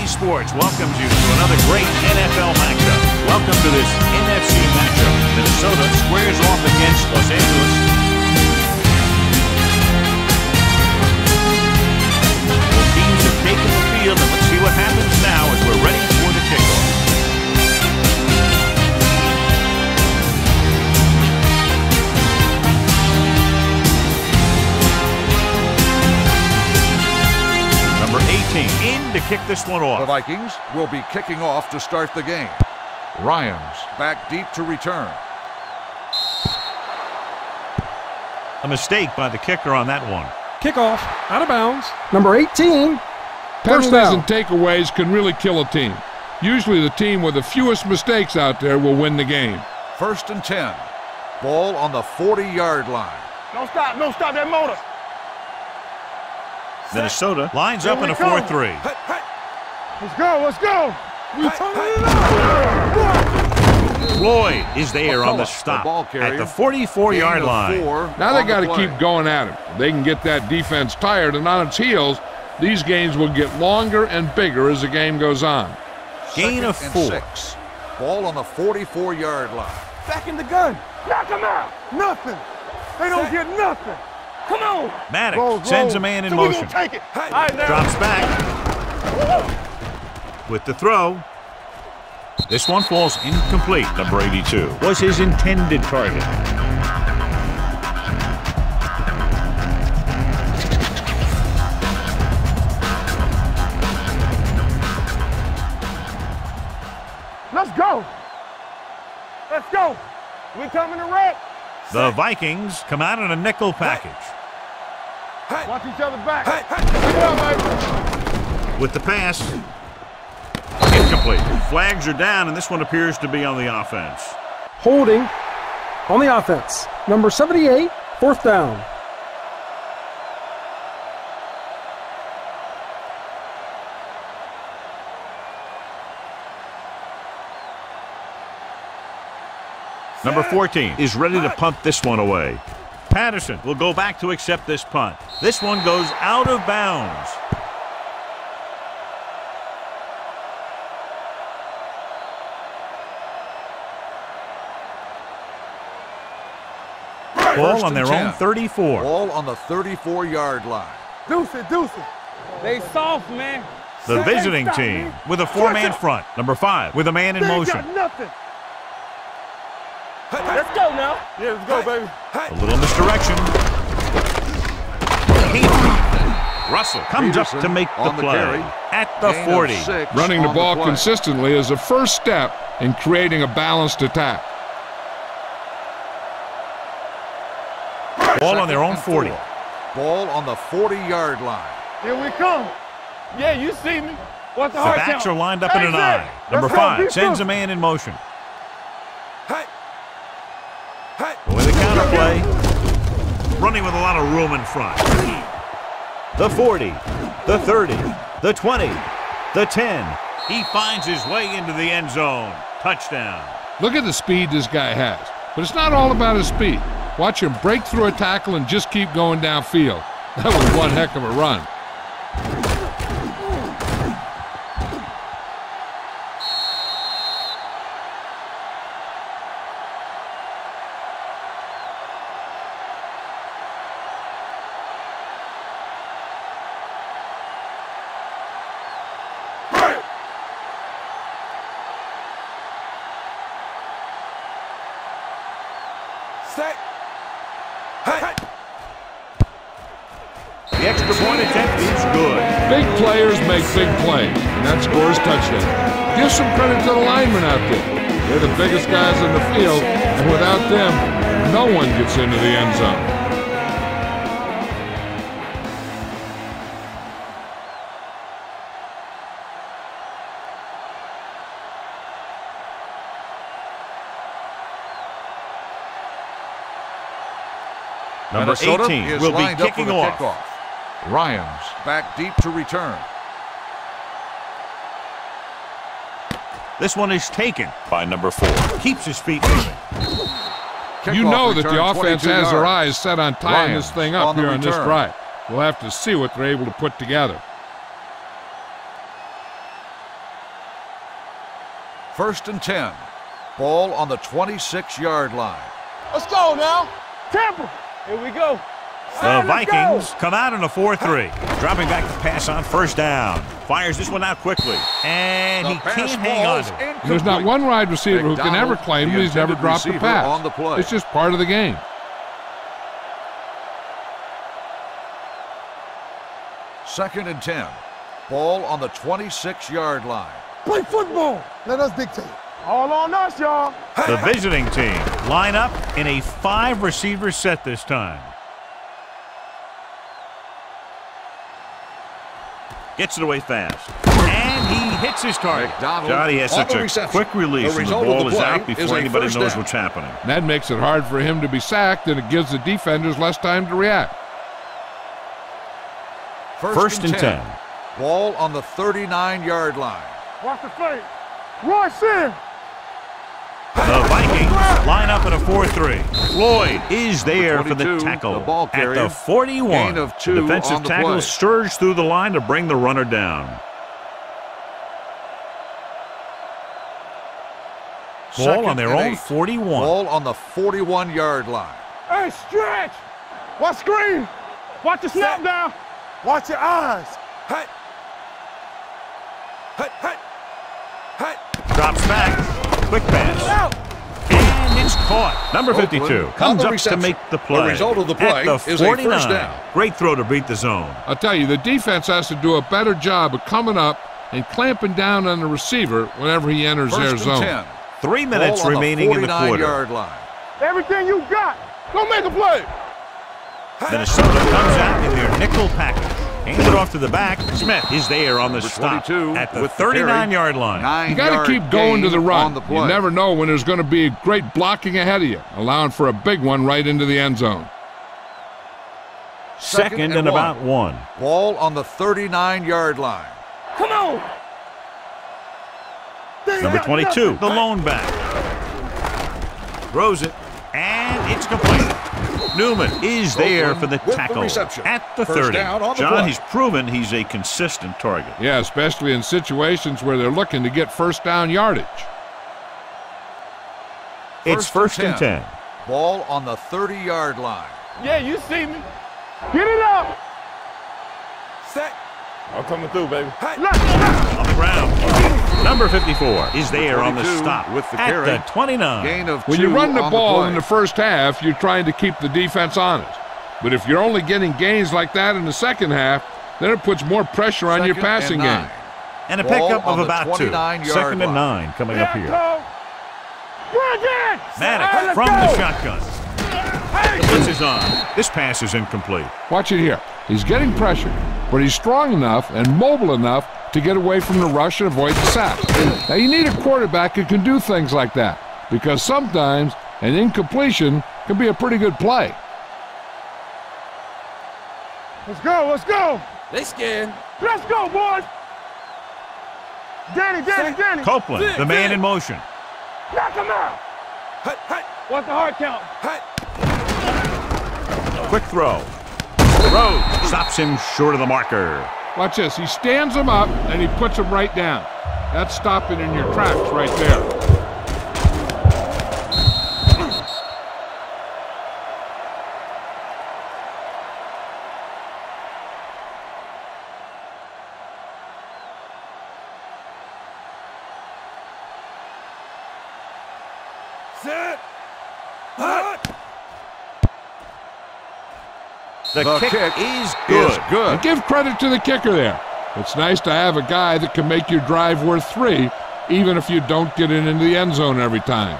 EA Sports welcomes you to another great NFL matchup. Welcome to this NFC matchup. Minnesota squares off against Los Angeles. Both teams have taken the field, and let's see what happens now as we're ready for the kickoff. Number 18 in to kick this one off. The Vikings will be kicking off to start the game. Ryans back deep to return. A mistake by the kicker on that one. Kickoff, out of bounds. Number 18. Penalties and takeaways can really kill a team. Usually the team with the fewest mistakes out there will win the game. 1st and 10. Ball on the 40-yard line. Don't stop that motor. Minnesota lines up in a 4-3. Let's go. We turn it up. Floyd is there on the stop at the 44-yard line. Now they got to keep going at it. If they can get that defense tired and on its heels, these games will get longer and bigger as the game goes on. Gain of 4. 6. Ball on the 44-yard line. Back in the gun. Knock him out. Nothing. They don't get nothing. Come on. Maddox sends a man in motion. Take it. Drops back with the throw. This one falls incomplete. Number 82 was his intended target. Let's go. Let's go. We coming to wreck. The Vikings come out in a nickel package. Watch each other back. With the pass. Incomplete. Flags are down, and this one appears to be on the offense. Holding on the offense. Number 78, 4th down. Number 14 is ready to punt this one away. Patterson will go back to accept this punt. This one goes out of bounds. Ball on their own 34. Ball on the 34-yard line. Deuce it. They soft, man. The visiting team with a 4-man front. Number 5 with a man in motion. Got nothing. Let's go now. Yeah, let's go, baby. A little misdirection. Russell comes up to make the play at the 40. Running the ball consistently is the first step in creating a balanced attack. Ball on their own 40. Ball on the 40-yard line. Here we come. Yeah, you see me. What's the The hard backs count? are lined up in an I. Number 5 sends a man in motion. With a counter play. Running with a lot of room in front. The 40, the 30, the 20, the 10. He finds his way into the end zone. Touchdown. Look at the speed this guy has. But it's not all about his speed. Watch him break through a tackle and just keep going downfield. That was one heck of a run. The extra point attempt is good. Big players make big plays, and that scores touchdown. Give some credit to the linemen out there. They're the biggest guys in the field, and without them, no one gets into the end zone. Number 18 will be kicking off. Ryans back deep to return. This one is taken by number 4. Keeps his feet moving. You know that the offense has their eyes set on tying this thing up here on this drive. We'll have to see what they're able to put together. First and 10. Ball on the 26-yard line. Let's go now. Tampa. Here we go. The Vikings come out in a 4-3. Dropping back to pass on first down. Fires this one out quickly. And he can't hang on to it. There's not one wide receiver who can ever claim that he's never dropped a pass. On the play. It's just part of the game. Second and 10. Ball on the 26-yard line. Play football. Let us dictate. All on us, y'all. The visiting team line up in a 5-receiver set this time. Gets it away fast. And he hits his target. Johnny has such a quick release, and the ball is out before anybody knows what's happening. That makes it hard for him to be sacked, and it gives the defenders less time to react. First and 10. Ball on the 39-yard line. Watch the play. Rush in. The Vikings line up in a 4-3. Floyd is there for the tackle. The ball carrier, at the 41. Gain of 2 the defensive on the tackle play. surged through the line to bring the runner down. Ball on their own 41. Ball on the 41-yard line. Hey, stretch. Watch screen. Watch the snap down. Watch your eyes. Hey. Hey, hey. Hey. Drops back. Quick pass. And it's caught. Number 52 comes up to make the play. The result of the play at the is a 49. first down. Great throw to beat the zone. I'll tell you, the defense has to do a better job of coming up and clamping down on the receiver whenever he enters their First and zone. 10. 3 minutes Ball on remaining in the quarter. 49-yard line. Everything you got. Go make a play. Minnesota comes out in their nickel package. Hands it off to the back. Smith is there on the stop at the 39-yard line. You got to keep going to the run. You never know when there's going to be great blocking ahead of you, allowing for a big one right into the end zone. Second and about 1. Ball on the 39-yard line. Come on. Number 22, the lone back. Throws it, and it's complete. Newman is there for the tackle at the 30. John, he's proven he's a consistent target. Yeah, especially in situations where they're looking to get first down yardage. It's first and 10. Ball on the 30-yard line. Yeah, you see me. Get it up. Set. I'm coming through, baby. Hey. On the ground. Number 54 is there on the stop with the at carry. the 29. Gain of 2 when you run the ball play. in the first half, you're trying to keep the defense honest. But if you're only getting gains like that in the second half, then it puts more pressure on your passing game. And a Ball pickup of on the about 2. 29-yard Second and line. 9 coming up here. Madden from the shotgun. The blitz is on. This pass is incomplete. Watch it here. He's getting pressure, but he's strong enough and mobile enough to get away from the rush and avoid the sack. Now, you need a quarterback who can do things like that, because sometimes an incompletion can be a pretty good play. Let's go, let's go. They scared. Let's go, boys. Danny. Copeland, the man in motion. Knock him out. What's the hard count? Quick throw. Rhodes stops him short of the marker. Watch this. He stands him up, and he puts him right down. That's stopping in your tracks right there. Set. The kick is good. And give credit to the kicker there. It's nice to have a guy that can make your drive worth 3, even if you don't get it into the end zone every time.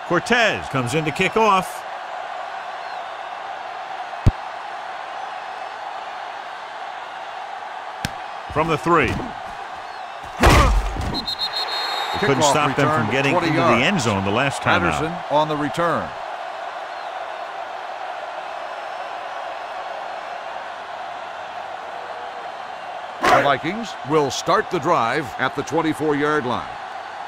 Cortez comes in to kick off. From the 3. Couldn't stop them from getting into the end zone the last time Patterson out. on the return. The Vikings will start the drive at the 24-yard line.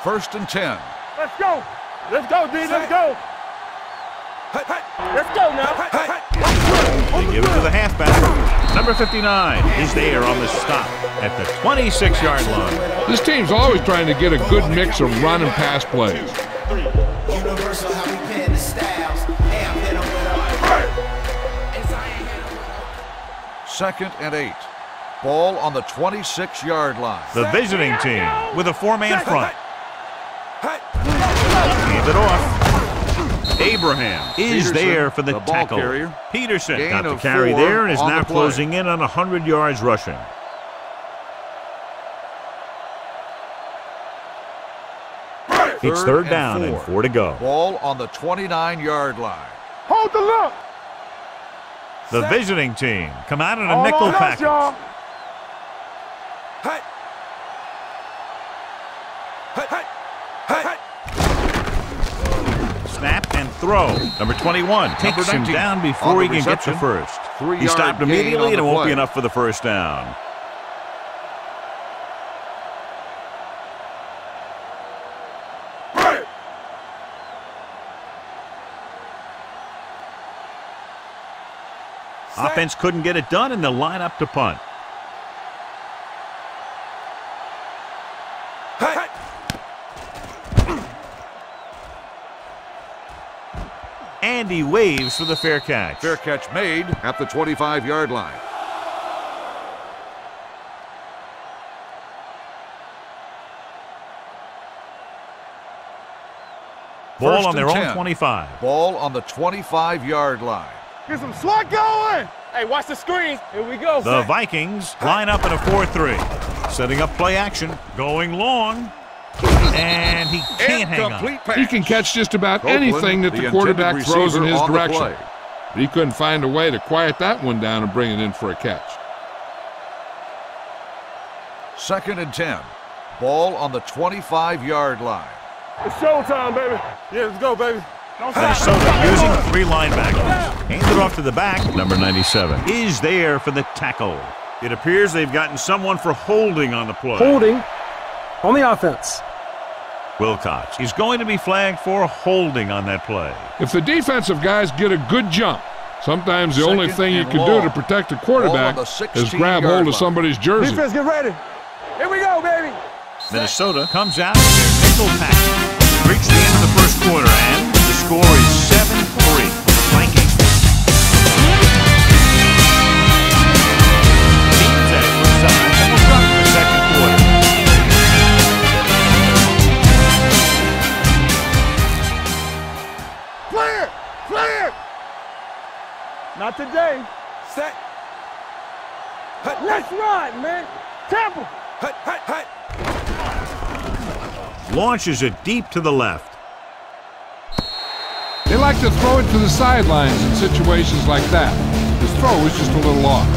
First and 10. Let's go. Let's go, D. Let's go. Let's go now. They give it to the halfback. Number 59 is there on the stop at the 26-yard line. This team's always trying to get a good mix of run and pass plays. Universal, how we pin the styles. Hey, I'm hitting Second and 8. Ball on the 26-yard line. The visiting team with a 4-man front. Hand it off. Abraham is there for the tackle. Carrier. Peterson Gain got the of carry 4 there and is on now the play. closing in on 100 yards rushing. It's third down and 4 to go. Ball on the 29-yard line. Hold the look. The visiting team come out in a nickel package. Snap and throw. Number 21 takes him down before he can get the first. He stopped immediately and it won't be enough for the first down. Offense couldn't get it done, and they'll line up to punt. And he waves for the fair catch. Fair catch made at the 25-yard line. Ball on their own 25. Ball on the 25-yard line. Get some swat going. Hey, watch the screen. Here we go. The Vikings line up in a 4-3. Setting up play action. Going long. And he can't hang on. Pass. He can catch just about Copeland, anything that the the quarterback intended throws in receiver his on the direction. play. But he couldn't find a way to quiet that one down and bring it in for a catch. Second and 10. Ball on the 25-yard line. It's showtime, baby. Yeah, let's go, baby. Minnesota using 3 linebackers. Hands it off to the back. Number 97 is there for the tackle. It appears they've gotten someone for holding on the play. Holding on the offense. Wilcox is going to be flagged for holding on that play. If the defensive guys get a good jump, sometimes the only Second thing you and can long. do to protect a quarterback Ball on the is grab hold 16-yard of somebody's jersey. Defense, get ready. Here we go, baby. Minnesota comes out in their nickel package. Reach the end of the first quarter, and the score is 7-3. Vikings. Teams at side and will start the second quarter. Clear. Clear. Not today. Set. Let's run, man. Temple. Launches it deep to the left. They like to throw it to the sidelines in situations like that. His throw was just a little off.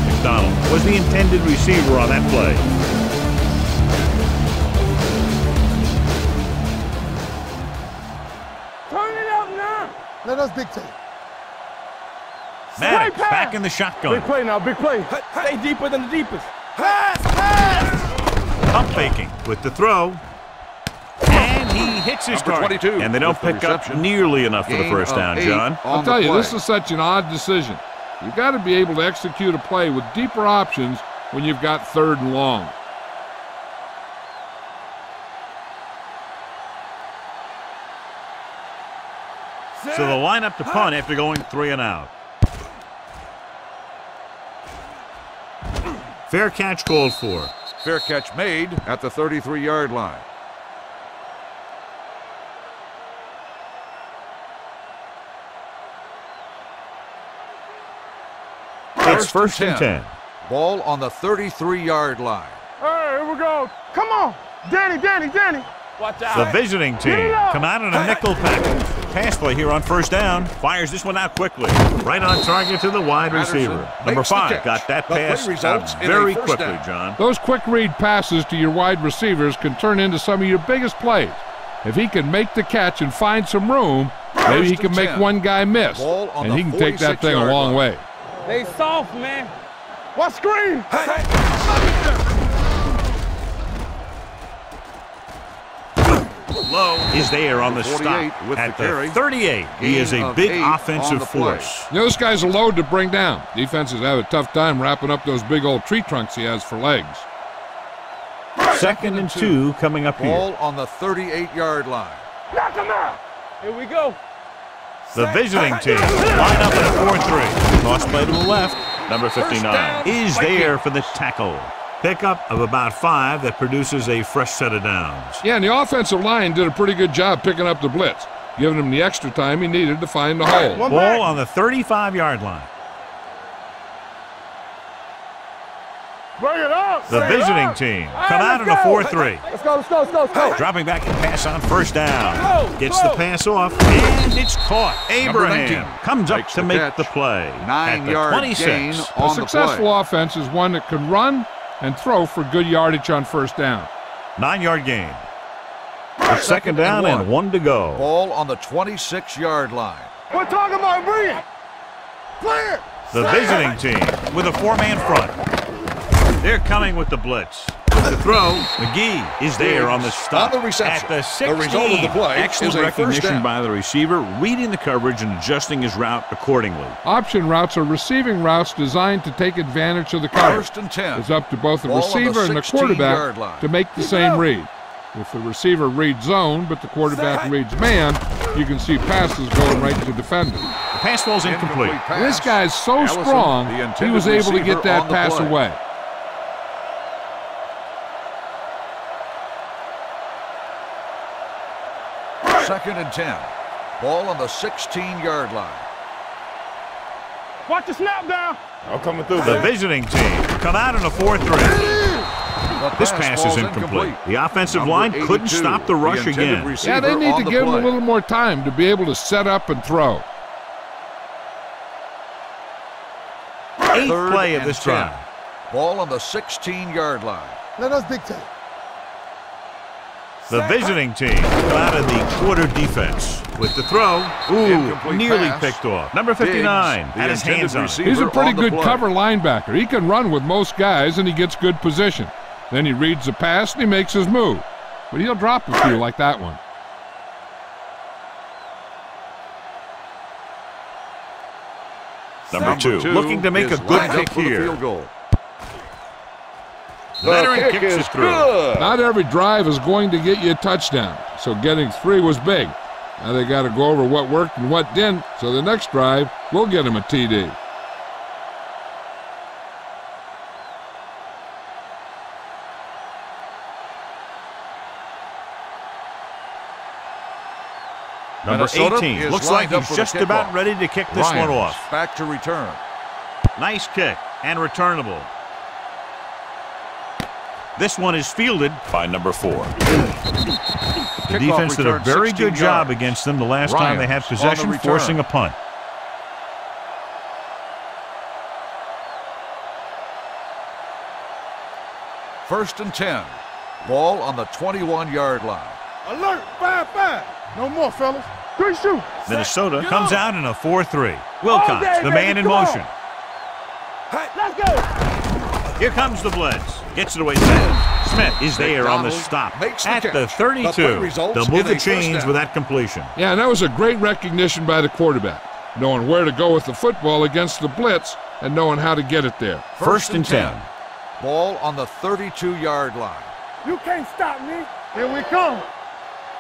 McDonald was the intended receiver on that play. Turn it up now. Let us dictate. Maddox back in the shotgun. Big play now, big play. Stay deeper than the deepest. Pass, pass. Pump faking with the throw. And he hits his Number target. 22 And they don't with the pick up reception. nearly enough for the Gain first of down, 8 John. I'll on the tell you, play. this is such an odd decision. You've got to be able to execute a play with deeper options when you've got third and long. So they'll line up to punt after going 3 and out. Fair catch called for. Fair catch made at the 33-yard line. It's first and 10. Ball on the 33-yard line. Hey, here we go. Come on. Danny. Watch out. The visiting team Get it up. come out in a nickel package. Pass play here on first down. Fires this one out quickly. Right on target to the wide Patterson receiver. Number makes the 5 catch. got that The play pass results out in a very first quickly, down. John. Those quick read passes to your wide receivers can turn into some of your biggest plays. If he can make the catch and find some room, maybe he First can and make 10. one guy miss, Ball on and the he can take that thing a 46-yard long line. way. They soft, man. What screen? Low is there on the 48 stop. with At the carry. 38, he is Gain a of big 8 on offensive the play. force. You know, this guy's a load to bring down. Defenses have a tough time wrapping up those big old tree trunks he has for legs. 2nd and 2 coming up here. Ball on the 38-yard line. Knock him out. Here we go. The visiting team line up in a 4-3. Toss play to the left. Number 59 is there for the tackle. Pickup of about 5 that produces a fresh set of downs. Yeah, and the offensive line did a pretty good job picking up the blitz, giving him the extra time he needed to find the hole. Ball on the 35-yard line. Bring it up. The visiting team come out in a 4-3. Let's go, let's go, let's go, let's go. Dropping back and pass on first down. Gets the pass off, and it's caught. Abraham comes up Makes to the make catch. the play. At the 9-yard 26. gain A on the successful play. offense is one that can run and throw for good yardage on first down. 9-yard gain. The second down and 1 to go. Ball on the 26-yard line. We're talking about bring it. Clear. The visiting team with a 4-man front. They're coming with the blitz. With the throw, McGee is there on the stop. On the reception. At the 16. The result of the play Excellent is a first recognition down. by the receiver, reading the coverage and adjusting his route accordingly. Option routes are receiving routes designed to take advantage of the coverage. 1st and 10. It's up to both the Ball on the receiver and the 16-yard quarterback line. to make the same read. If the receiver reads zone, but the quarterback reads man, you can see passes going right to defenders. The pass ball's incomplete. pass. This guy's so Allison, strong, the he intended was able to receiver get that on the pass play. away. Second and 10. Ball on the 16-yard line. Watch the snap down. I'm coming through. The visiting team come out in a 4-3. The This pass is ball's incomplete. The offensive Number line couldn't 82, stop the rush intended again. receiver Yeah, they need on to the give him play. a little more time to be able to set up and throw. 8th Third play of and this 10. drive. Ball on the 16-yard line. Let us dictate. The visiting team come out in the quarter defense. With the throw, Incomplete nearly pass. picked off. Number 59 Diggs, had his the intended hands on it. receiver. He's a pretty on the good play. cover linebacker. He can run with most guys, and he gets good position. Then he reads the pass, and he makes his move. But he'll drop a few like that one. Number two looking to make is a good lined up kick for the here. field goal. The veteran kicks it through. Not every drive is going to get you a touchdown, so getting 3 was big. Now they got to go over what worked and what didn't, so the next drive will get him a TD. Number Minnesota 18 is looks like lined up he's for the just about kickoff. ready to kick this Ryans one off. back to return. Nice kick and returnable. This one is fielded by number 4. The Kickoff defense did a return, very 16 good job yards. against them the last time they had Ryans on the possession, return. forcing a punt. First and 10. Ball on the 21-yard line. Alert. 5-5. No more, fellas. 3 shoot. Minnesota comes out in a 4-3. Wilcox, Okay, the baby, man in come on. motion. Let's go. Here comes the blitz. Gets it away. Smith is there on the stop. Makes the At the catch. 32. The play results They'll move in the a first chains down. with that completion. Yeah, and that was a great recognition by the quarterback, knowing where to go with the football against the blitz and knowing how to get it there. First and 10. Ball on the 32-yard line. You can't stop me. Here we come.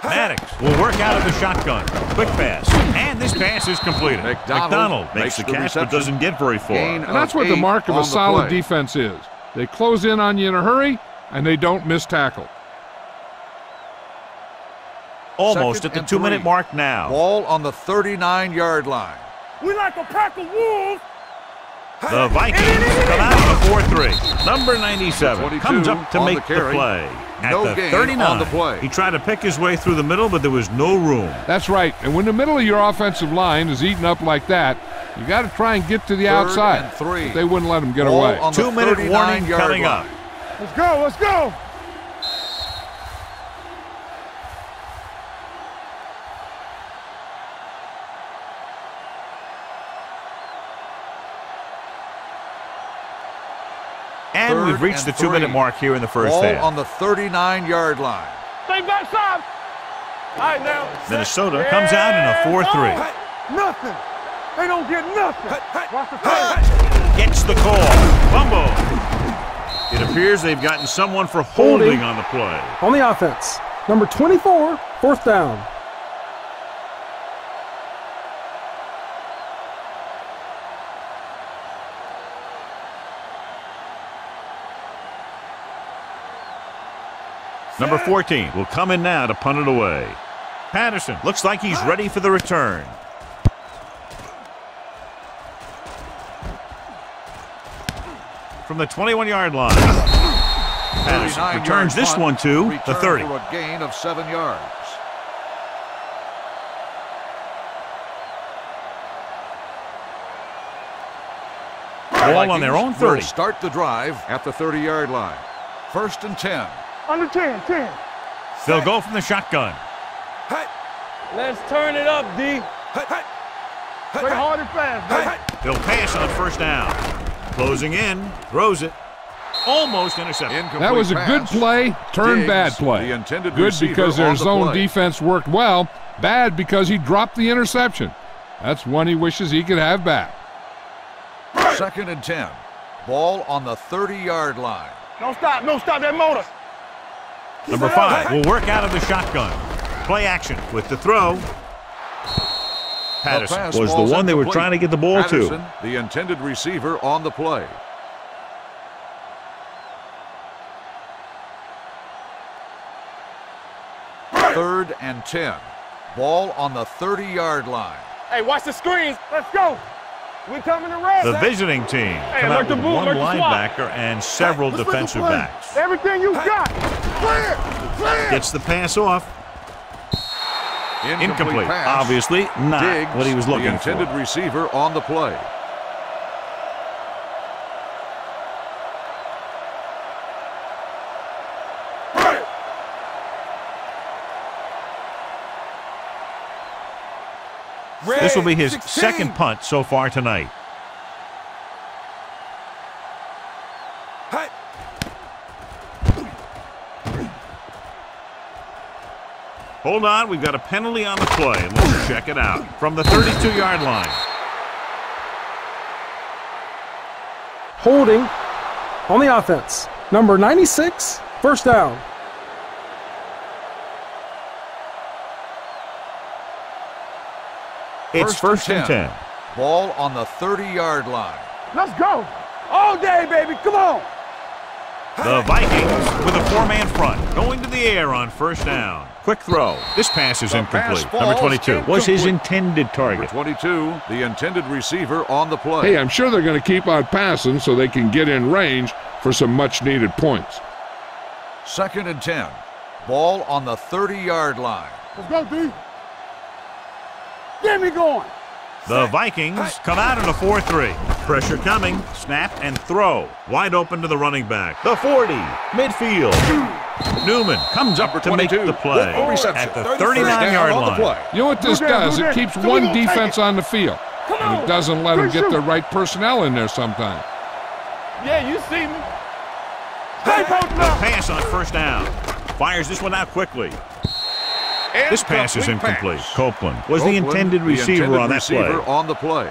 Maddox will work out of the shotgun. Quick pass. And this pass is completed. McDonald makes the makes the catch but reception. doesn't get very far. Gain And that's what the 8 mark of on a the solid play. defense is. They close in on you in a hurry, and they don't miss tackle. Almost Second at the and 2-minute 3. mark now. Ball on the 39-yard line. We like a pack of wolves. The Vikings come out in a 4-3. Number 97 22 comes up to on make the the carry. play. At No the gain 39, on the play. he tried to pick his way through the middle, but there was no room. That's right. And when the middle of your offensive line is eaten up like that, you got to try and get to the Third outside. and 3. But they wouldn't let them get Ball away. on the 2-minute warning 39-yard coming line. up. Let's go. Let's go. And Third we've reached and the 2-minute 3. mark here in the first Ball half. on the 39-yard line. Stay backside. All right, now. Minnesota comes out in a 4-3. Nothing. They don't get nothing. Watch the play. Gets the call. Fumble. It appears they've gotten someone for holding on the play. On the offense. Number 24, fourth down. Number 14 will come in now to punt it away. Patterson looks like he's ready for the return. From the 21-yard line. Patterson returns this one to the 30. For a gain of 7 yards. Ball on their own 30. Start the drive at the 30-yard line. 1st and 10. Under 10. They'll go from the shotgun. Let's turn it up, D. Play hard and fast, baby. They'll pass on 1st down. Closing in, throws it. Almost intercepted. That was a good play, turned bad play. Good because their zone defense worked well. Bad because he dropped the interception. That's one he wishes he could have back. 2nd and 10. Ball on the 30-yard line. Don't stop that motor. Number 5 will work out of the shotgun. Play action with the throw. Patterson was the one they were trying to get the ball to. The intended receiver on the play. Third and 10. Ball on the 30-yard line. Hey, watch the screens. Let's go. We coming to red. The visiting team come out with one linebacker and several defensive backs. Everything you got. Clear. Gets the pass off. Incomplete. Pass. Obviously not Diggs, what he was looking the intended for. receiver on the play. This will be his 2nd punt so far tonight. Hold on, we've got a penalty on the play. Let's check it out. From the 32-yard line. Holding on the offense. Number 96, first down. It's 1st and 10. Ball on the 30-yard line. Let's go. All day, baby. Come on. The Vikings with a 4-man front. Going to the air on 1st down. Quick throw. This pass is incomplete. Number 22 was his intended target. Number 22, the intended receiver on the play. Hey, I'm sure they're going to keep on passing so they can get in range for some much-needed points. 2nd and 10. Ball on the 30-yard line. Let's go, D. Get me going. The Vikings come out in a 4-3. Pressure coming. Snap and throw. Wide open to the running back. The 40. Midfield. Newman comes up to make the play at the 39-yard line. You know what this does? It keeps one defense on the field. And it doesn't let them get the right personnel in there sometimes. Yeah, you see me. The pass on 1st down. Fires this one out quickly. This pass is incomplete. Copeland was the intended receiver on that play. On the play.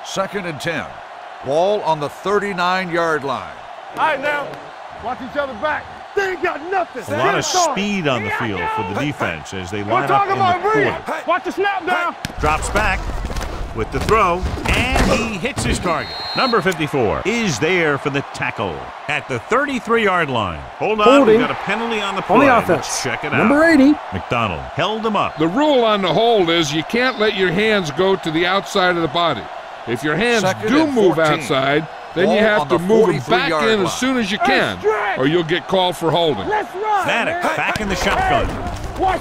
Second and 10. Ball on the 39-yard line. All right, now. Watch each other back. They ain't got nothing. A lot of speed on the field for the defense as they line up in the corner. Watch the snap down. Drops back with the throw, and he hits his target. Number 54 is there for the tackle at the 33-yard line. Hold on, we've got a penalty on the play. On the offense. Let's check it out. Number 80. McDonald held him up. The rule on the hold is you can't let your hands go to the outside of the body. If your hands do move outside, then you have to move them back in as soon as you can, or you'll get called for holding. Let's run. Madden back in the shotgun.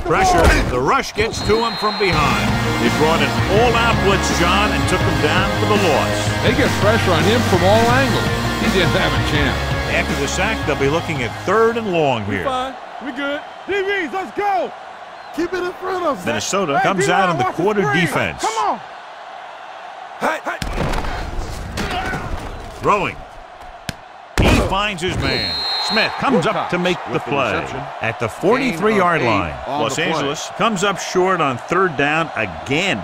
Pressure. The rush gets to him from behind. They brought an all-out blitz, John, and took him down for the loss. They get pressure on him from all angles. He didn't have a chance. After the sack, they'll be looking at 3rd and long here. Fine. We good. DBs, let's go. Keep it in front of us. Minnesota comes out in the quarter defense. Come on. Throwing. He finds his man. Smith comes up to make the play at the 43-yard line. Los Angeles comes up short on 3rd down again.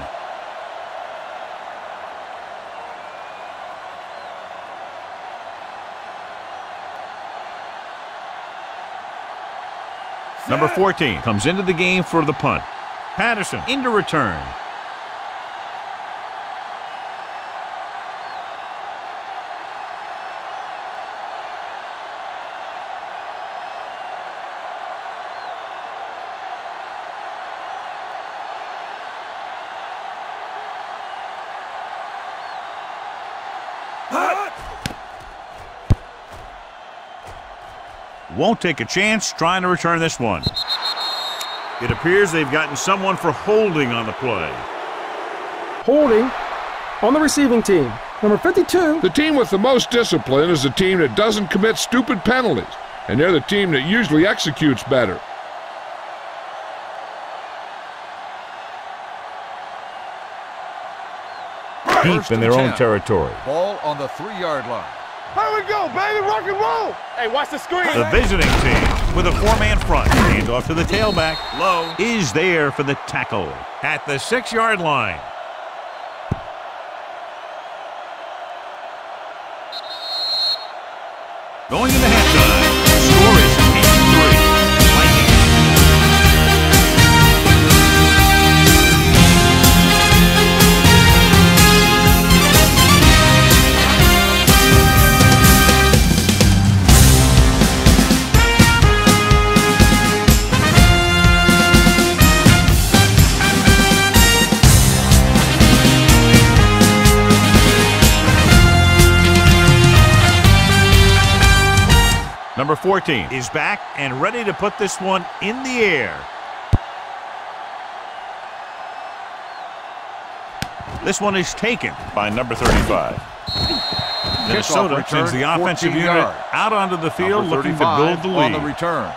Number 14 comes into the game for the punt. Patterson into return. Won't take a chance trying to return this one. It appears they've gotten someone for holding on the play. Holding on the receiving team. Number 52. The team with the most discipline is the team that doesn't commit stupid penalties, and they're the team that usually executes better. Deep in their own territory. Ball on the 3-yard line. Here we go, baby, rock and roll. Hey, watch the screen. The visiting team with a 4-man front. Handoff to the tailback. Low is there for the tackle at the 6-yard line. Going into halftime. Score is 10-3. Vikings. Number 14 is back and ready to put this one in the air. This one is taken by number 35. Minnesota sends the offensive unit out onto the field looking to build the lead. On the return.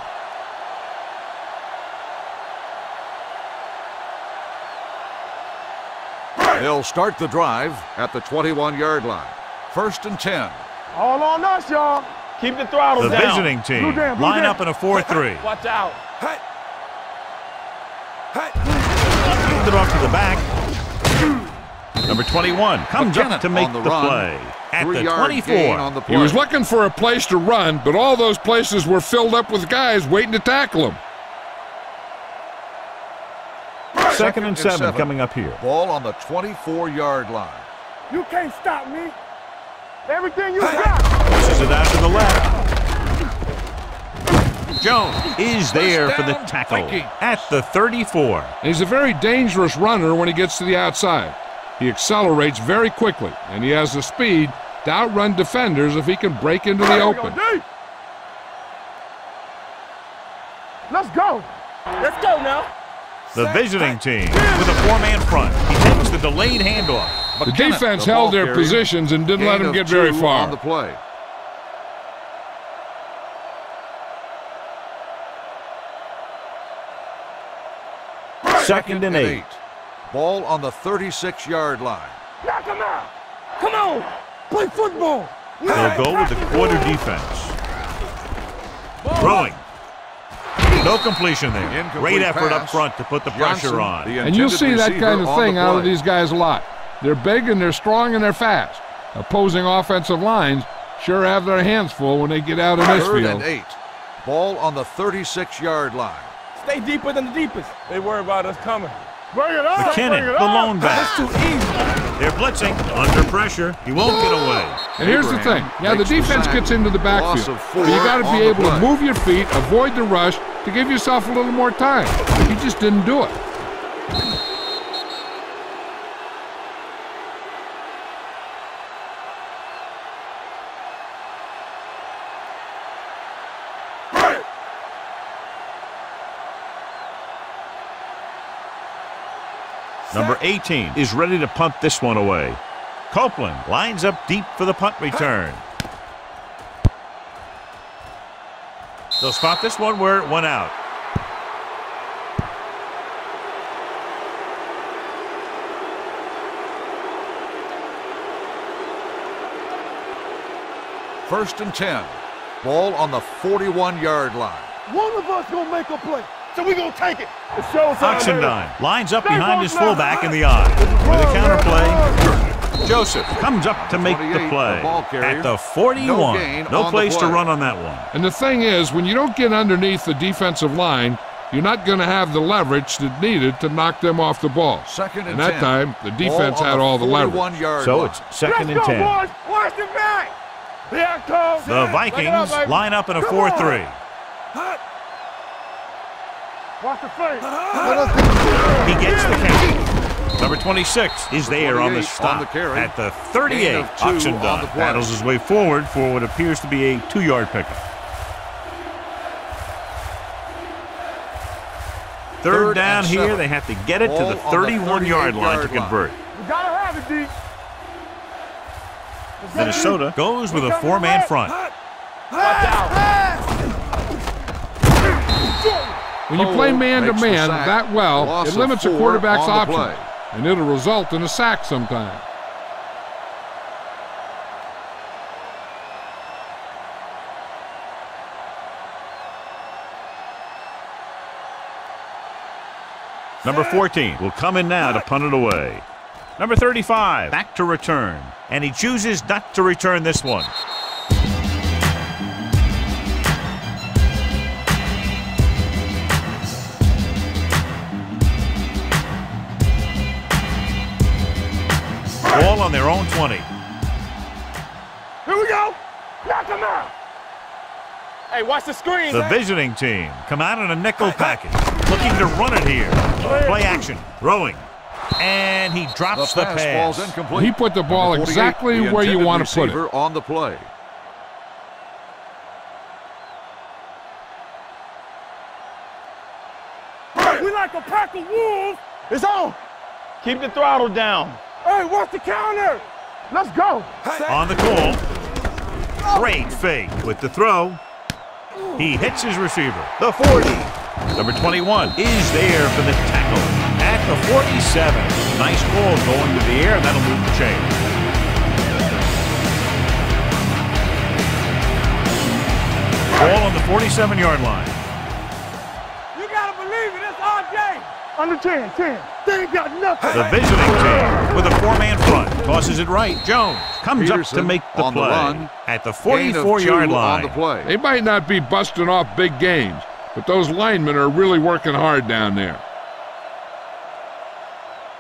They'll start the drive at the 21-yard line. 1st and 10. All on us, y'all. Keep the throttle The down. visiting team line up in a 4-3. Watch out. Hand it off to the back. Number 21 comes up to make the play at the 24. He was looking for a place to run, but all those places were filled up with guys waiting to tackle him. 2nd and 7 coming up here. Ball on the 24-yard line. You can't stop me. Everything you got. Pushes it out to the left. Jones is there for the tackle at the 34. He's a very dangerous runner when he gets to the outside. He accelerates very quickly, and he has the speed to outrun defenders if he can break into the open. Let's go. Let's go now. The visiting team with a 4-man front. He takes the delayed handoff. The defense held their positions and didn't let him get very far. On the play. Second and 8. Ball on the 36-yard line. Knock him out. Come on. Play football. They'll go with the quarter defense. Throwing. No completion there. Great effort up front to put the pressure on. And you'll see that kind of thing out of these guys a lot. They're big and they're strong and they're fast. Opposing offensive lines sure have their hands full when they get out in this field. 3rd and 8. Ball on the 36-yard line. Stay deeper than the deepest. They worry about us coming. Bring it on. McKinnon, the lone back. That's too easy. They're blitzing. Under pressure. He won't get away. And here's the thing. Yeah, the defense gets into the backfield. But you got to be able to move your feet, avoid the rush, to give yourself a little more time. He just didn't do it. Number 18 is ready to punt this one away. Copeland lines up deep for the punt return. They'll spot this one where it went out. First and 10. Ball on the 41-yard line. One of us gonna make a play, so we gonna take it. It's showtime, baby. Oxendine lines up behind his fullback in the eye. With a counter play, Joseph comes up to make the play. At the 41. No place to run on that one. And the thing is, when you don't get underneath the defensive line, you're not going to have the leverage that's needed to knock them off the ball. Second and that 10. time, the defense had all the leverage. So it's second and 10. Boys. Watch the back. Here it comes. The Vikings line up in a 4-3. Watch the face. He gets the catch. Number 26 is there on the stop at the 38. Oxendine battles his way forward for what appears to be a 2-yard pickup. Third down here, they have to get it to the 31-yard line to convert. We gotta have it, D. Minnesota goes with a 4-man front. When you play man-to-man that well, it limits a quarterback's options, and it'll result in a sack sometime. Number 14 will come in now to punt it away. Number 35 back to return, and he chooses not to return this one. Ball on their own 20. Here we go. Knock him out. Hey, watch the screen. The visiting team come out in a nickel package, looking to run it here. Play action, throwing, and he drops the pass. Ball's incomplete. He put the ball exactly where you want to put it. On the play. We like a pack of wolves. It's on. Keep the throttle down. Hey, what's the counter? Let's go. On the call. Great fake with the throw. He hits his receiver. The 40. Number 21 is there for the tackle at the 47. Nice ball going to the air. That'll move the chain. Ball on the 47-yard line. You gotta believe it. It's RJ. Under 10. They ain't got nothing. The visiting team with a 4-man front tosses it right. Jones comes up to make the play at the 44-yard line. On the play. They might not be busting off big games, but those linemen are really working hard down there.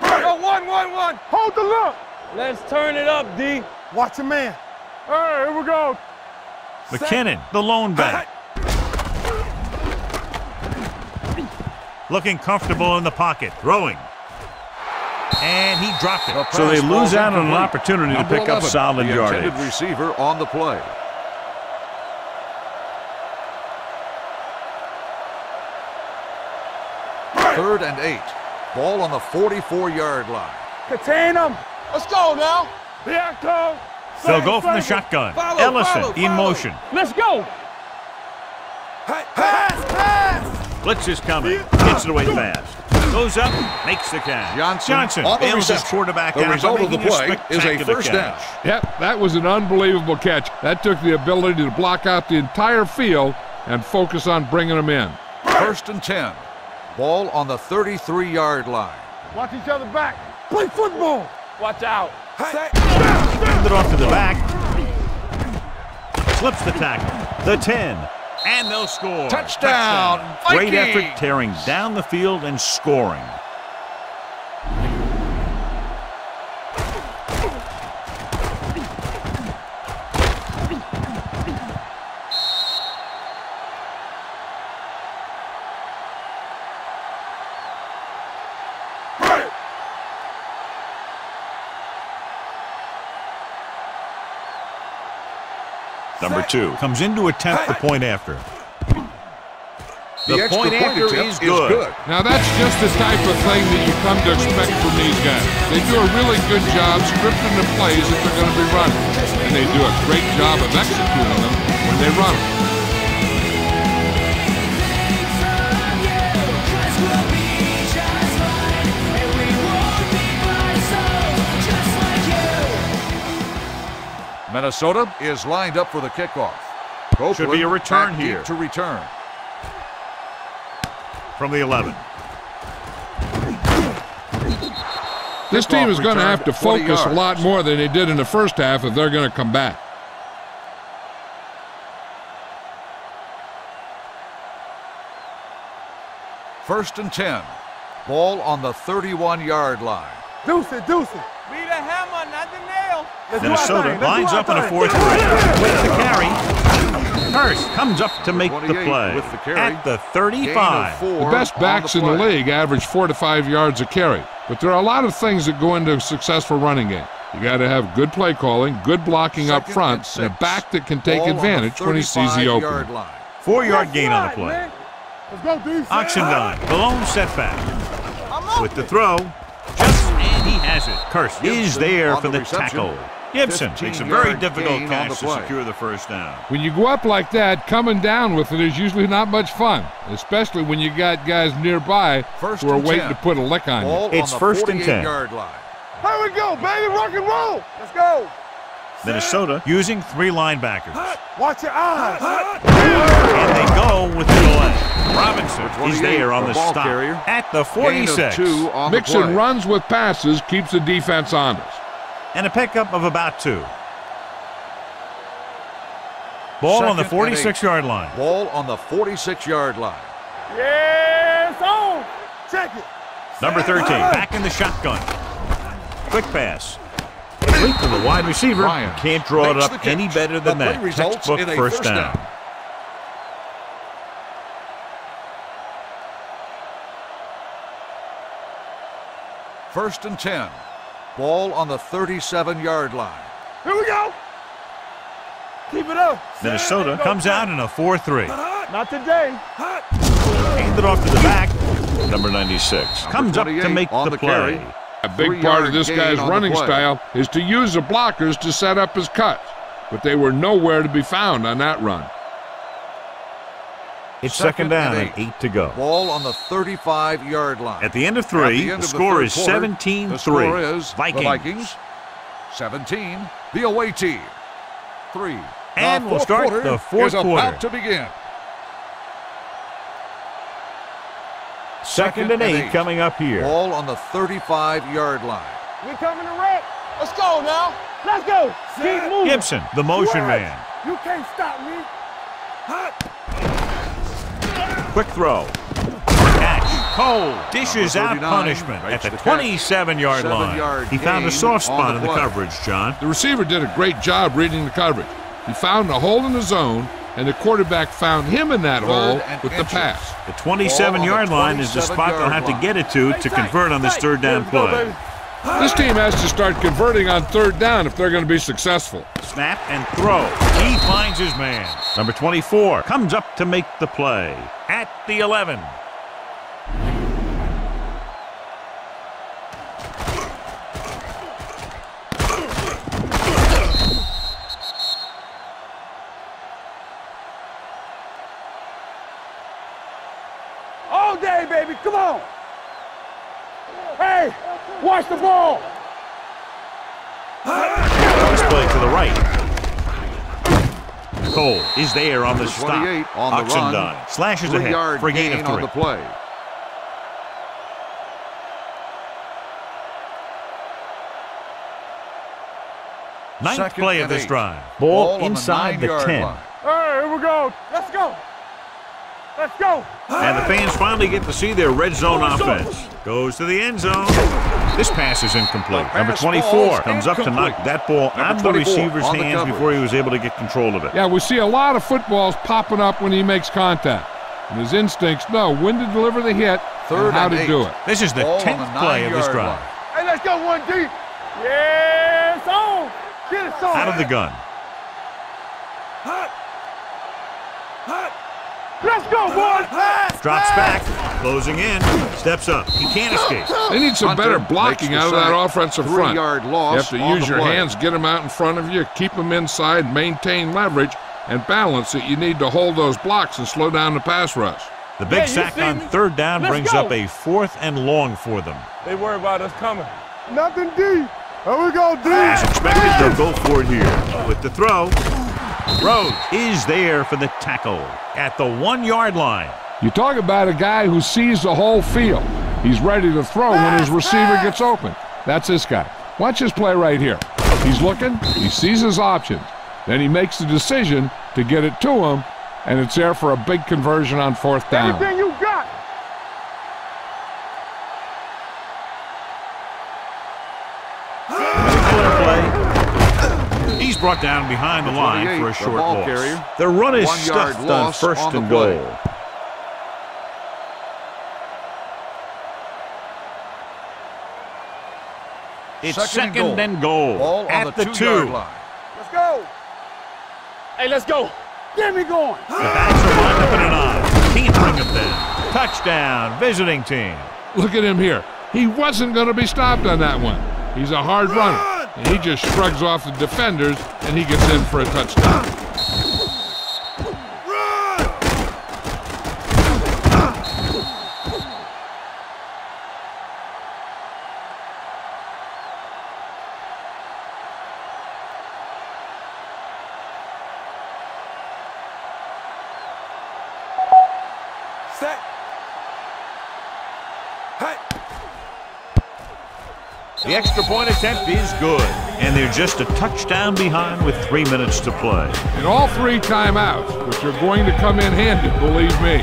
Go 1. Hold the look. Let's turn it up, D. Watch a man. Hey, here we go. McKinnon, the lone back. Looking comfortable in the pocket, throwing. And he dropped it. So they lose out on an opportunity to pick up solid yardage. Receiver on the play. Third and 8. Ball on the 44-yard line. Contain him. Let's go now. Here it comes. They'll go from the shotgun. Ellison in motion. Let's go. Pass. Blitz is coming. Gets it away fast. Goes up, makes the catch. Johnson bails his quarterback out. The result of the play is a first down. Yep, that was an unbelievable catch. That took the ability to block out the entire field and focus on bringing them in. First and 10. Ball on the 33-yard line. Watch each other back. Play football. Watch out. Hand it off to the back. Slips the tackle. The 10. And they'll score. Touchdown. Great Vikings. effort tearing down the field and scoring. Number 2 comes in to attempt the point after. The point after is good. Now that's just the type of thing that you come to expect from these guys. They do a really good job scripting the plays that they're going to be running. And they do a great job of executing them when they run them. Minnesota is lined up for the kickoff. Should be a return back here. deep to return. From the 11. This team is going to have to 40 focus a yards. lot more than they did in the first half if they're going to come back. First and 10. Ball on the 31-yard line. Deuce it, deuce it. Be the hammer, not the nail. Minnesota lines up in a 4-3. With the carry. Hurst comes up to make the 28 play with the carry. at the Gain of 35. 4 The best on backs in the play. league average 4 to 5 yards a carry. But there are a lot of things that go into a successful running game. You got to have good play calling, good blocking up Second front, and a 6. back that can take Ball on the advantage when he sees the 35-yard opening. line. 4-yard gain on the play. Man. Let's go, defense. Oxendine, the lone setback. With the throw, and he has it. Hurst is Gibson there on for the the reception. tackle. Gibson makes a 15-yard very difficult gain on catch the to play. secure the first down. When you go up like that, coming down with it is usually not much fun, especially when you got guys nearby First who are and waiting 10. to put a lick on you. Ball It's on the first and 10. 48-yard line. Here we go, baby. Rock and roll. Let's go. Minnesota using 3 linebackers. Watch your eyes. And they go with the delay. Robinson is 28 there on for the ball stop carrier. at the Gain of 46. 2 on the Mixing play. runs with passes keeps the defense honest. And a pickup of about 2. Ball on the Second and 46-yard line. Ball on the 46-yard line. Yes, on. Check it. Number 13, back in the shotgun. Quick pass. Complete to the wide receiver. Ryan Can't draw it makes the up catch. any better than The play that. results Textbook in a first first down. down. First and 10. Ball on the 37-yard line. Here we go. Keep it up. Minnesota comes out in a 4-3. Not today. Hand it off to the back. Number 96 comes up to 28 make on the the play. carry. A big 3-yard part of this gain guy's on the running play. style is to use the blockers to set up his cuts, but they were nowhere to be found on that run. It's second down and and 8 to go. Ball on the 35-yard line. At the end of At 3, the the end of score third is quarter, 17-3. The score is Vikings. the Vikings. 17, the away team. 3. And the we'll fourth start quarter the fourth is quarter. about to begin. Second and 8 coming up here. Ball on the 35-yard line. We coming to wreck. Let's go now. Let's go. Keep moving. Gibson, the motion What? man. You can't stop me. Quick throw. Catch. Cole dishes Number out 39 punishment at makes the the catch. 27-yard line. 7-yard He found a gain soft on spot the in the play. coverage, John. The receiver did a great job reading the coverage. He found a hole in the zone, and the quarterback found him in that hole and with the inches. pass. The 27-yard line is the spot they'll have to get it to convert on this third down play. This team has to start converting on third down if they're going to be successful. Snap and throw. He finds his man. Number 24 comes up to make the play at the 11. All day, baby. Come on. Hey, watch the ball. Play to the right. Cole is there on the stop. 28 on the run. Oxendine slashes ahead 3-yard for a gain gain of on 3. the play. Ninth Second play of and this 8. drive. Ball Ball on the inside the 9-yard 10. line. Hey, here we go. Let's go. Let's go. And the fans finally get to see their red zone offense. Goes to the end zone. This pass is incomplete. The Number pass 24 falls comes up to knock incomplete. that ball Number out of the 24 receiver's on the hands coverage. before he was able to get control of it. Yeah, we see a lot of footballs popping up when he makes contact. And his instincts know when to deliver the hit Third and how and to 8. do it. This is the Ball on 10th the play of this 9-yard drive. line. Hey, let's go one deep. Yes, on. Get it, on. Out of the gun. Let's go, boys. Drops back. Closing in. Steps up. He can't escape. They need some Hunter better makes blocking the out of that sack. offensive front. 3-yard You loss have to on use the your play. hands, get them out in front of you, keep them inside, maintain leverage, and balance that you need to hold those blocks and slow down the pass rush. The big Yeah, you sack see on me? third down Let's brings go. up a 4th and long for them. They worry about us coming. Nothing deep. Here we go, deep. As expected, they'll go for it here. With the throw, Rhodes is there for the tackle at the 1-yard line. You talk about a guy who sees the whole field. He's ready to throw when his receiver gets open. That's this guy. Watch his play right here. He's looking, he sees his options. Then he makes the decision to get it to him, and it's there for a big conversion on 4th down. Everything you got. He's brought down behind the line for a short loss. Carrier. The run is 1 yard stuffed on loss 1st on the and play. goal. It's second and goal Ball at on the 2. line. Let's go. Hey, let's go. Get me going. The backs are lined up in an eye. Can't bring him down. Touchdown, visiting team. Look at him here. He wasn't going to be stopped on that one. He's a hard runner. And he just shrugs off the defenders, and he gets in for a touchdown. Set. Hey. The extra point attempt is good, and they're just a touchdown behind with 3 minutes to play. And all 3 timeouts, which are going to come in handy, believe me.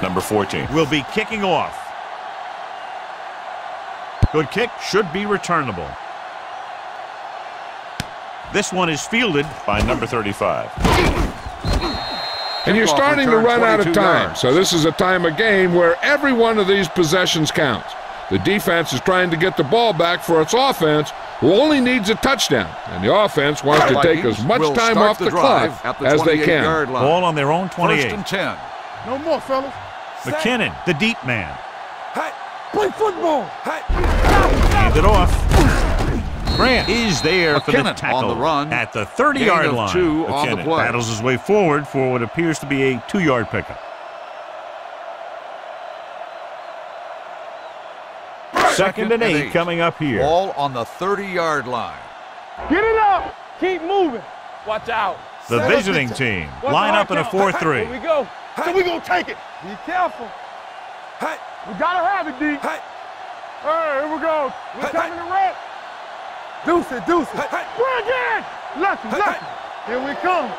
Number 14 will be kicking off. Good kick, should be returnable. This one is fielded by number 35. And you're starting to run out of time, so this is a time of game where every one of these possessions counts. The defense is trying to get the ball back for its offense, who only needs a touchdown, and the offense wants to take as much time off the clock as they can. Ball on their own 28. 1st and 10. No more, fellas. McKinnon, the deep man. Hey. Play football. Hey. Hand it off. Grant is there for the McKinnon tackle on the run. at the 30-yard line. 2 on the McKinnon play. battles his way forward for what appears to be a 2-yard pickup. Second and 8 coming up here. Ball on the 30-yard line. Get it up. Keep moving. Watch out. The visiting team line up in a 4-3. Here we go. So we gonna take it. Be careful. Hey. We gotta have it, D. Hey. Hey, here we go. We're coming to red. Deuce it, deuce it. We're again. Lucky. Here we come.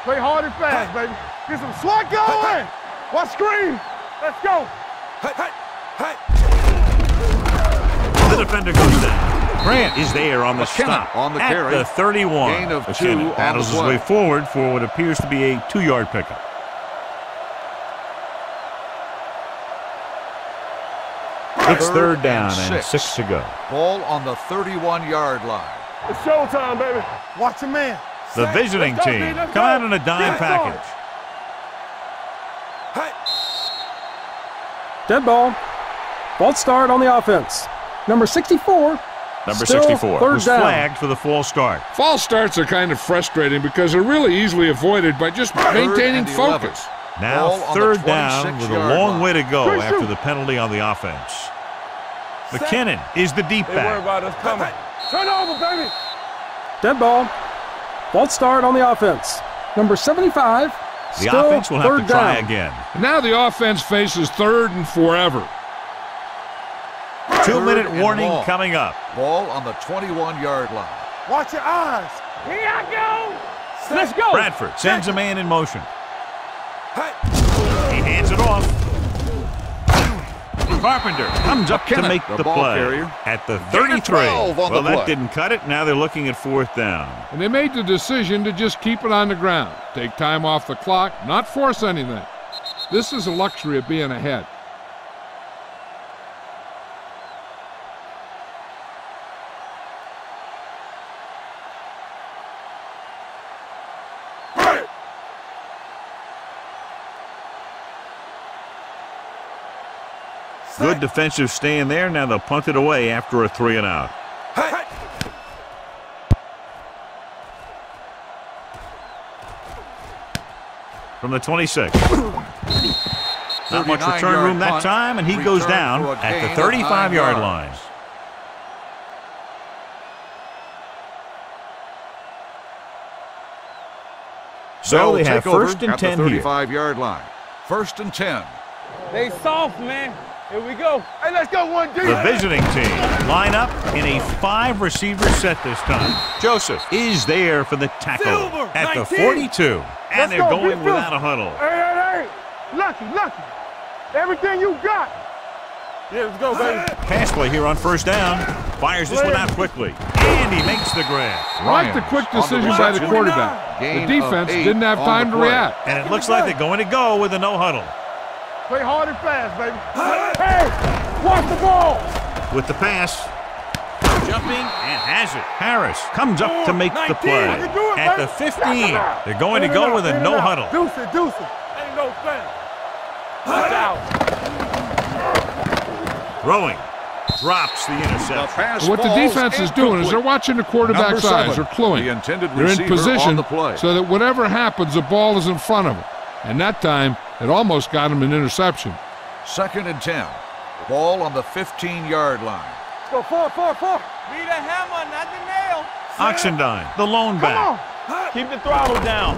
Play hard and fast, baby. Get some swat going. Watch screen. Let's go. The defender goes down. Grant is there on the McKinnon stop on the at carry. the 31. Gain of 2 McKinnon on battles the his play. way forward for what appears to be a 2-yard pickup. It's third down and 6 to go. Ball on the 31-yard line. It's showtime, baby. Watch your man. The visiting team come out in a dime package. Dead ball. False start on the offense. Number 64. Number Still 64 third was down. flagged for the false start. False starts are kind of frustrating because they're really easily avoided by just maintaining and 11. focus. Now Ball on the third down with a 26-yard long line. way to go Good after shoot. the penalty on the offense. McKinnon is the deep They worry back. about us coming. Turn over, baby. Dead ball. False start on the offense. Number 75. The Still offense will have third to try down. again. And now the offense faces 3rd and forever. 2-minute 3rd and warning long. coming up. Ball on the 21-yard line. Watch your eyes. Here I go. Let's go. Bradford sends a man in motion. He hands it off. Carpenter comes up to McKinnon, make the the ball play carrier. at the Gain 33. of 12 on Well, the that play. didn't cut it. Now they're looking at 4th down. And they made the decision to just keep it on the ground. Take time off the clock, not force anything. This is a luxury of being ahead. Good defensive stand there. Now they'll punt it away after a 3-and-out. from the 26. Not much return room that time, and he goes down at the 35-yard line. So they have first and 10 here. 35-yard line. First and 10. They soft, man. Here we go. Hey, let's go, 1D. The visiting team line up in a 5-receiver set this time. Joseph is there for the tackle at the 42. And they're going without a huddle. Hey. Lucky. Everything you got. Yeah, let's go, baby. Pass play here on first down. Fires this one out quickly. And he makes the grab. I like the quick decision by the quarterback. The defense didn't have time to react. And it looks like they're going to go with a no huddle. Play hard and fast, baby. Hey, watch the ball. With the pass. Jumping and has it. Harris comes up to make the play. At the 15, they're going to go with a no huddle. Deuce it. Ain't no thing. Watch out. Throwing. Drops the interception. What the defense is doing is they're watching the quarterback's eyes. They're cluing. They're in position so that whatever happens, the ball is in front of them. And that time, it almost got him an interception. Second and 10. Ball on the 15-yard line. Let's go, 4. Be the hammer, not the nail. Oxendine, the lone back. Keep the throttle down.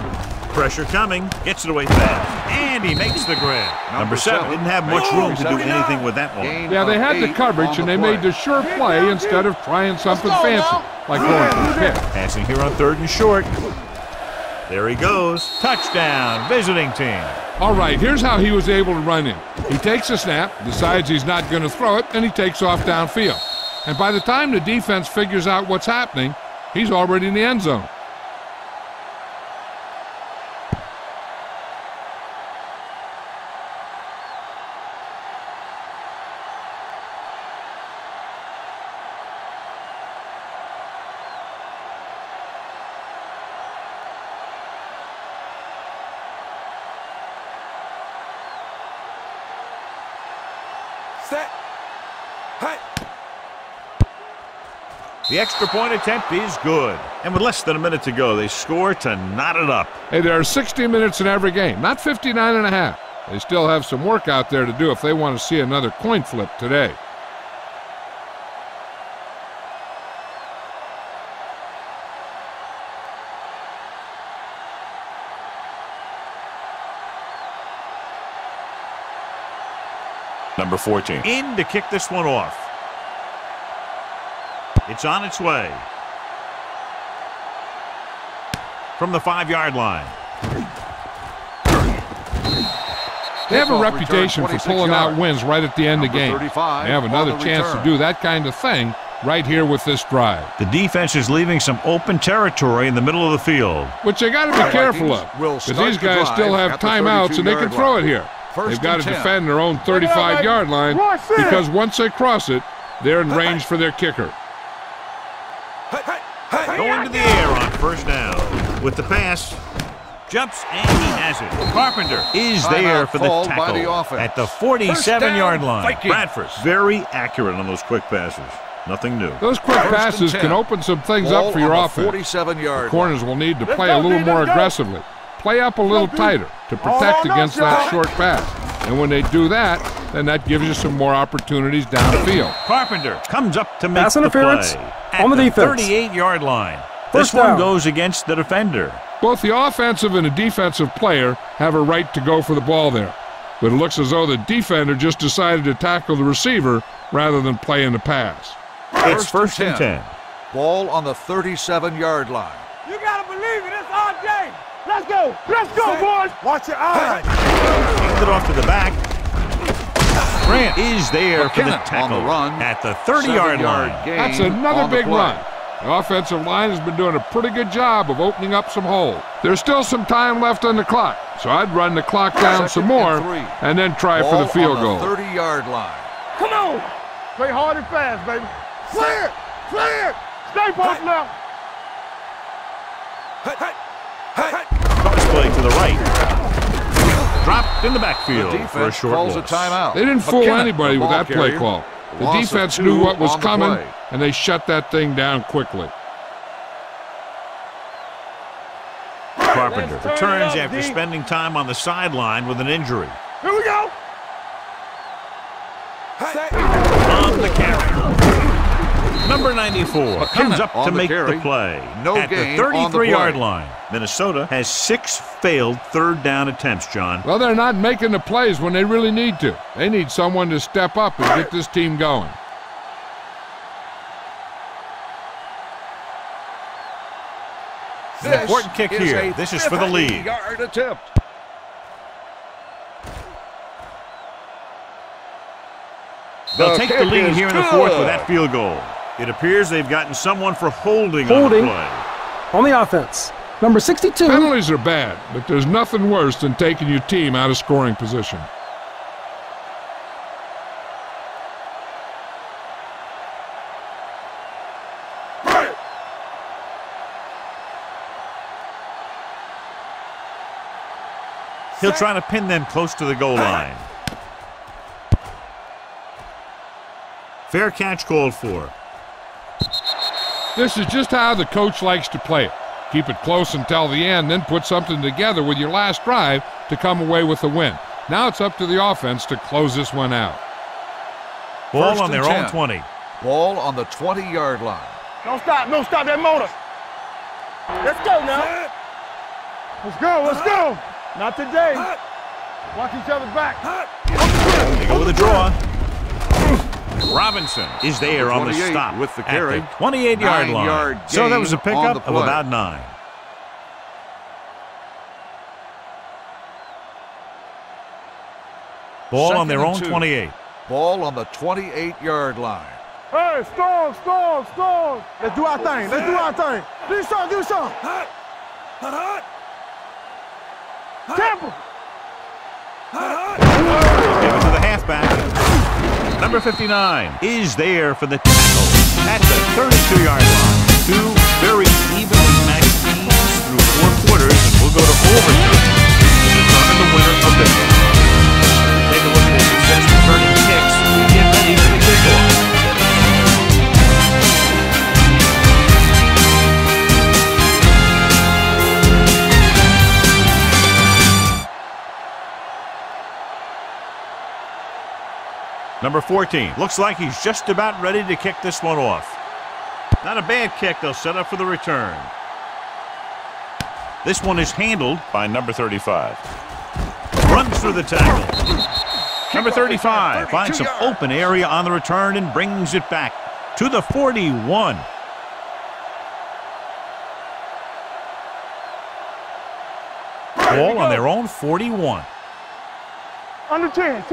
Pressure coming. Gets it away fast. And he makes the grab. Number 7 didn't have much room to do anything with that one. Yeah, they had the coverage, and they made the sure play instead of trying something fancy, like going for the pick. Passing here on 3rd and short. There he goes. Touchdown, visiting team. All right, here's how he was able to run in. He takes a snap, decides he's not going to throw it, and he takes off downfield. And by the time the defense figures out what's happening, he's already in the end zone. The extra point attempt is good. And with less than a minute to go, they score to knot it up. Hey, there are 60 minutes in every game, not 59 and a half. They still have some work out there to do if they want to see another coin flip today. Number 14. In to kick this one off. It's on its way. From the 5-yard line. They have a reputation for pulling out wins right at the end of the game. They have another chance to do that kind of thing right here with this drive. The defense is leaving some open territory in the middle of the field. Which they got to be careful of, because these guys still have timeouts and they can throw it here. They've got to defend their own 35-yard line, because once they cross it, they're in range for their kicker. Going to the air on first down. With the pass, jumps and he has it. Carpenter is there for the tackle at the 47-yard line. Bradford, very accurate on those quick passes. Nothing new. Those quick passes can open some things up for your offense. The corners will need to play a little more aggressively. Play up a little tighter to protect against that short pass. And when they do that, then that gives you some more opportunities downfield. Carpenter comes up to make pass the interference play on the defense. 38-yard line. First This one down. goes against the defender. Both the offensive and the defensive player have a right to go for the ball there. But it looks as though the defender just decided to tackle the receiver rather than play in the pass. It's first and 10. Ball on the 37-yard line. You gotta believe it. It's our day. Let's go, boys. Watch your eyes. Hands it off to the back. Grant is there for the McKinnon tackle on the run. at the 30-yard line. That's another big run. The offensive line has been doing a pretty good job of opening up some holes. There's still some time left on the clock, so I'd run the clock down some more and then try for the field goal. 30-yard line. Come on. Play hard and fast, baby. Clear it. Stay both left. Cross play to the right. Dropped in the backfield for a short calls loss. a timeout. They didn't fool McKinnon, anybody with that play call. The Loss of defense 2 knew what was on the coming, play. and they shut that thing down quickly. Cross Carpenter returns after spending time on the sideline with an injury. Here we go. On the carry. Number 94 comes up to make the play at the 33-yard line. Minnesota has 6 failed third down attempts, John. Well, they're not making the plays when they really need to. They need someone to step up and get this team going. An important kick here. This is for the lead. Yard attempt. They'll take the lead here in the fourth with that field goal. It appears they've gotten someone for holding on the play. On the offense. Number 62. Penalties are bad, but there's nothing worse than taking your team out of scoring position. He'll try to pin them close to the goal line. Fair catch called for. This is just how the coach likes to play it. Keep it close until the end, then put something together with your last drive to come away with a win. Now it's up to the offense to close this one out. Ball on their own 20. Ball on the 20-yard line. Don't stop that motor. Let's go now. Let's go. Not today. Watch each other back. They go with a draw. Robinson is there on the stop with the carry. At the 28-yard line. So that was a pickup of about 9. Ball on their own 28. Ball on the 28-yard line. Hey, storm. Let's do our thing. Do something. Tampa. Give it to the halfback. Number 59 is there for the tackle at the 32-yard line. 2 very evenly matched teams through 4 quarters, and we'll go to overtime to determine the winner of this one. Take a look at the success returning kicks. We get ready for the kickoff. Number 14 looks like he's just about ready to kick this one off. Not a bad kick. They'll set up for the return. This one is handled by number 35. Runs through the tackle. Number 35 finds some open area on the return and brings it back to the 41. Ball on their own 41. Under 10.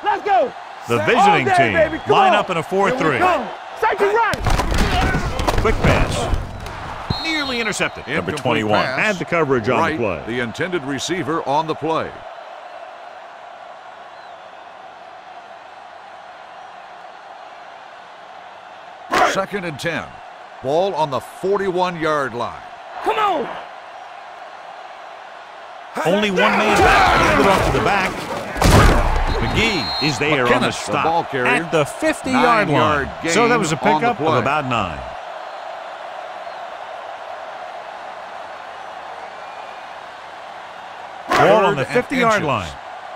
Let's go. The visiting team line up in a 4-3. Safety right. Quick pass. Nearly intercepted. Number 21 had the coverage on the play. The intended receiver on the play. Second and 10. Ball on the 41-yard line. Come on. Only one man back. Hand it off to the back. McGee is there on the stop at the 50-yard line. So that was a pickup of about 9. Ball on the 50-yard line.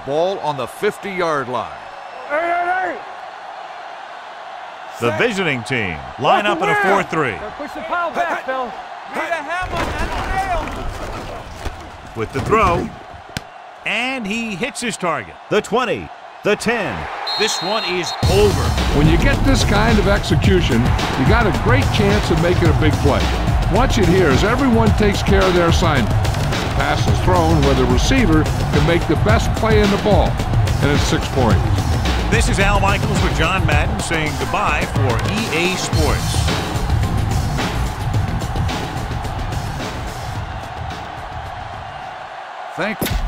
Ball on the 50-yard line. Hey. The visiting team line up in a 4-3. Push the pile back, fellas. Need a hammer and a nail. With the throw. And he hits his target. The 20. The 10. This one is over. When you get this kind of execution, you got a great chance of making a big play. Watch it here as everyone takes care of their assignment. The pass is thrown where the receiver can make the best play in the ball, and it's 6 points. This is Al Michaels with John Madden saying goodbye for EA Sports. Thank you.